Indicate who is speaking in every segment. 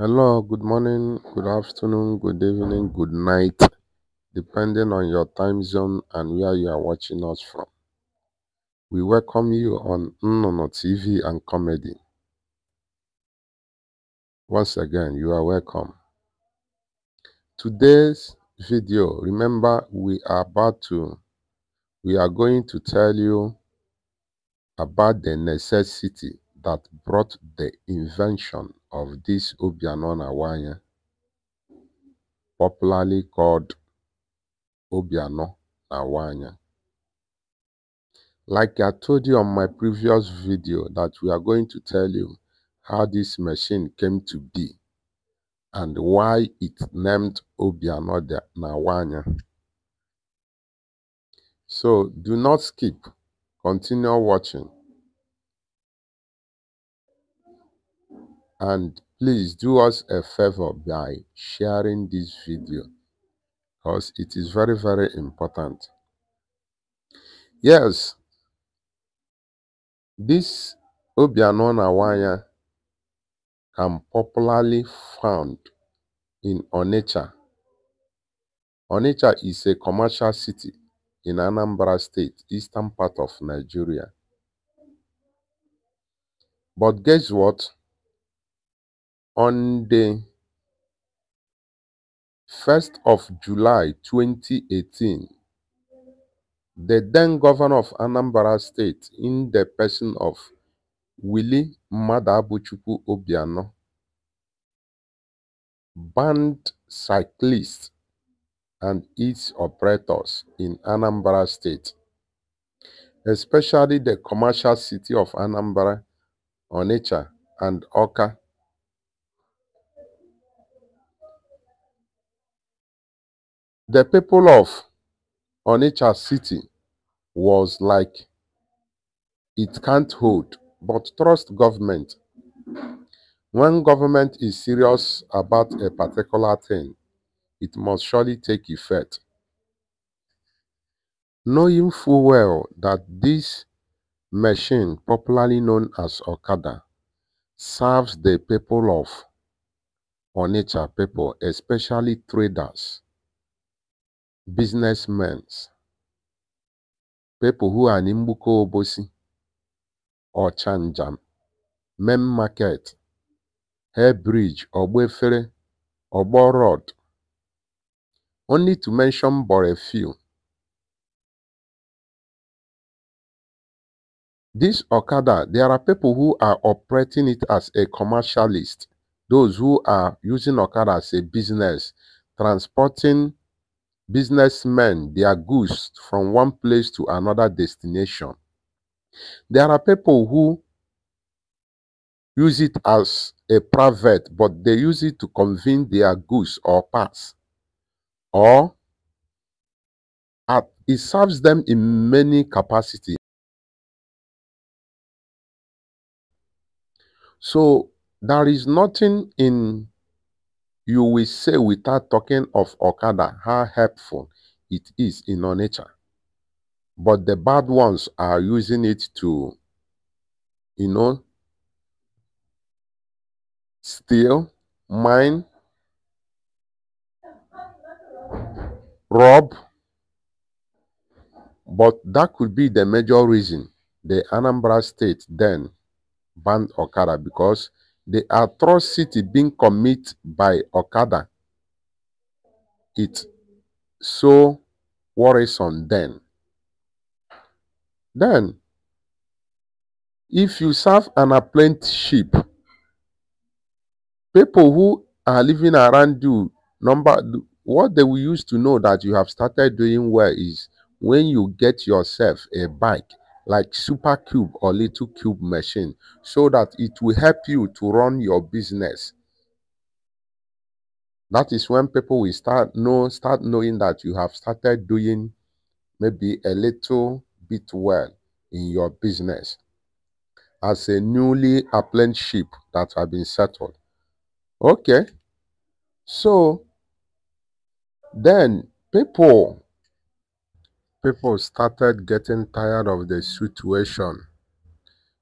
Speaker 1: Hello, good morning, good afternoon, good evening, good night, depending on your time zone and where you are watching us from. We welcome you on Nnono TV and Comedy. Once again, you are welcome. Today's video, remember, we are going to tell you about the necessity that brought the invention of this obiano na Anya, popularly called obiano na Anya. Like I told you on my previous video that we are going to tell you how this machine came to be and why it named obiano na Anya. So do not skip, continue watching, and please do us a favor by sharing this video because it is very, very important. Yes, this obiano na Anya can popularly found in Onitsha. Onitsha is a commercial city in Anambra State, eastern part of Nigeria. But guess what? On the 1st of July 2018, the then governor of Anambra State, in the person of Willie Madabuchukwu Obiano, banned cyclists and its operators in Anambra State, especially the commercial city of Anambra, Onitsha, and Awka. The people of Onitsha city was like, it can't hold, but trust government. When government is serious about a particular thing, it must surely take effect. Knowing full well that this machine, popularly known as Okada, serves the people of Onitsha people, especially traders, businessmen, people who are in Mbuko Obosi, or Chanjam, Main Market, Hair Bridge, Ogbefere, Ogbo Road, only to mention but a few. This Okada, there are people who are operating it as a commercialist, those who are using Okada as a business, transporting businessmen their goods from one place to another destination. There are people who use it as a private, but they use it to convey their goods or parts, or it serves them in many capacities. So there is nothing in you will say without talking of Okada how helpful it is in Onitsha. But the bad ones are using it to, steal, mine, rob. But that could be the major reason the Anambra State then banned Okada, because the atrocity being committed by Okada, it's so worrisome then. Then, if you serve an apprenticeship, people who are living around you, what they will use to know that you have started doing well is when you get yourself a bike like Super Cube or Little Cube machine, so that it will help you to run your business. That is when people will start knowing that you have started doing maybe a little bit well in your business as a newly apprenticeship that have been settled. Okay, so then people started getting tired of the situation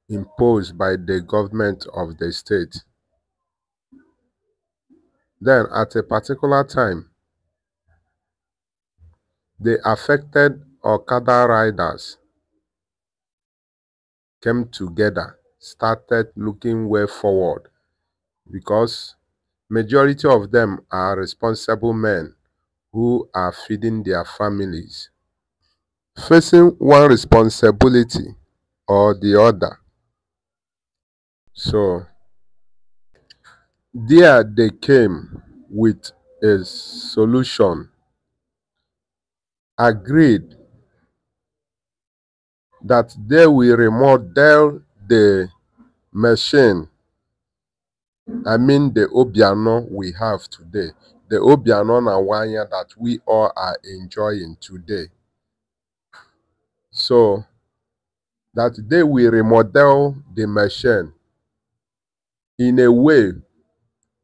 Speaker 1: imposed by the government of the state. Then at a particular time, the affected Okada riders came together, started looking way forward because majority of them are responsible men who are feeding their families, facing one responsibility or the other. So there they came with a solution, agreed that they will remodel the machine, I mean the obiano we have today, the obiano na wanya that we all are enjoying today. So that they will remodel the machine in a way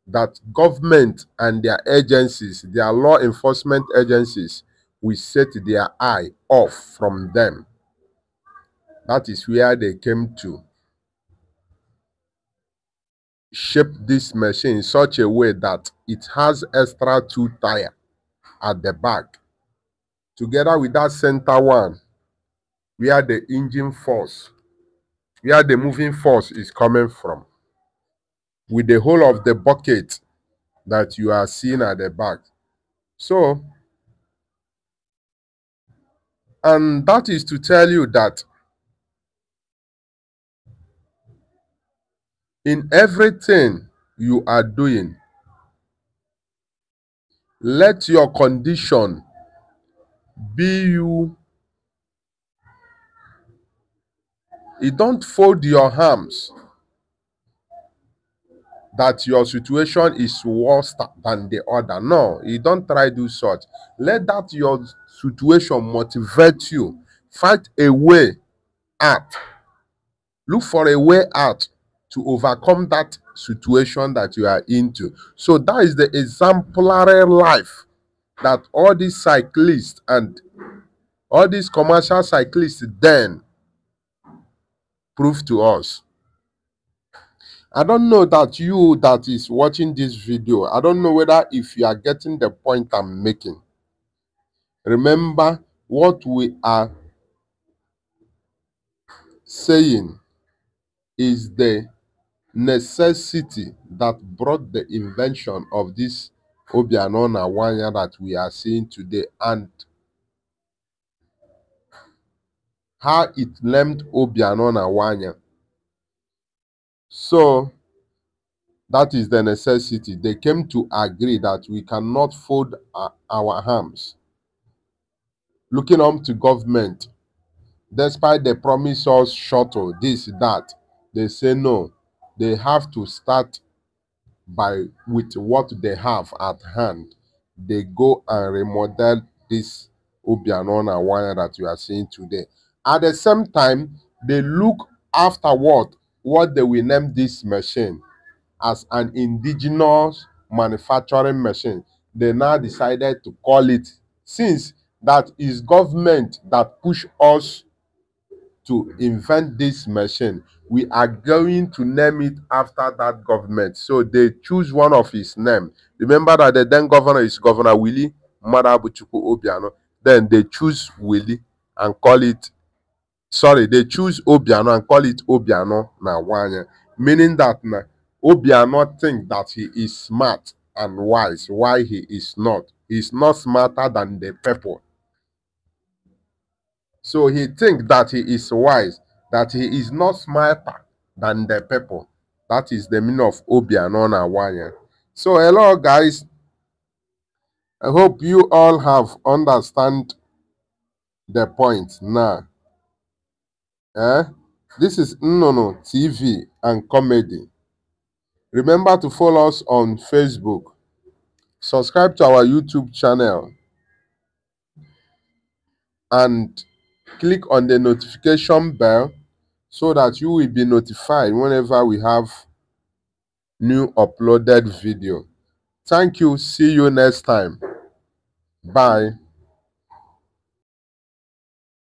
Speaker 1: that government and their agencies, their law enforcement agencies, will set their eye off from them. That is where they came to shape this machine in such a way that it has extra two tires at the back, together with that center one, where the engine force, where the moving force is coming from, with the whole of the bucket that you are seeing at the back. So, and that is to tell you that in everything you are doing, let your condition be you. You don't fold your arms that your situation is worse than the other. No, you don't try to do such. Let that your situation motivate you. Find a way out. Look for a way out to overcome that situation that you are into. So that is the exemplary life that all these cyclists and all these commercial cyclists then prove to us. I don't know that you that is watching this video, I don't know whether if you are getting the point I'm making. Remember, what we are saying is the necessity that brought the invention of this obiano na wanya that we are seeing today, and how it named obiano na wanya. So that is the necessity. They came to agree that we cannot fold our arms looking up to government, despite the promise us shuttle, this, that. They say no. They have to start with what they have at hand. They go and remodel this obiano wire that you are seeing today. At the same time, they look afterward what they will name this machine as an indigenous manufacturing machine. They now decided to call it, since that is government that push us to invent this machine, we are going to name it after that government. So they choose one of his name. Remember that the then governor is Governor Willie Marabuchuku Obiano. Then they choose Willie and call it, sorry, they choose Obiano and call it Obiano Nawanya. Meaning that Obiano think that he is smart and wise. Why he is not? He's not smarter than the people. So he thinks that he is wise, that he is not smarter than the people. That is the meaning of obiano na wanya. So hello guys, I hope you all have understand the point now. This is Nnono TV and Comedy. Remember to follow us on Facebook. Subscribe to our YouTube channel and click on the notification bell so that you will be notified whenever we have new uploaded video. Thank you. See you next time. Bye.